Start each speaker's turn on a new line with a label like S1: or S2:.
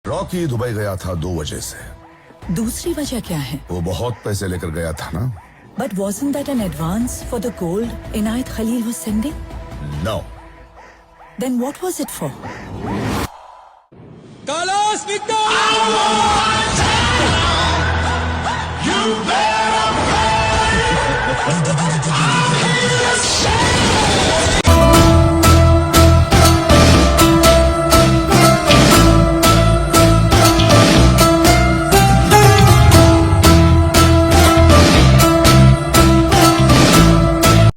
S1: Rocky Dubai गया था 2 वजह से।
S2: दूसरी वजह क्या है?
S1: वो बहुत पैसे लेकर गया था ना।
S2: But wasn't that an advance for the gold Inayat Khalil was sending?
S1: No.
S2: Then what was it for?
S3: Carlos Victor!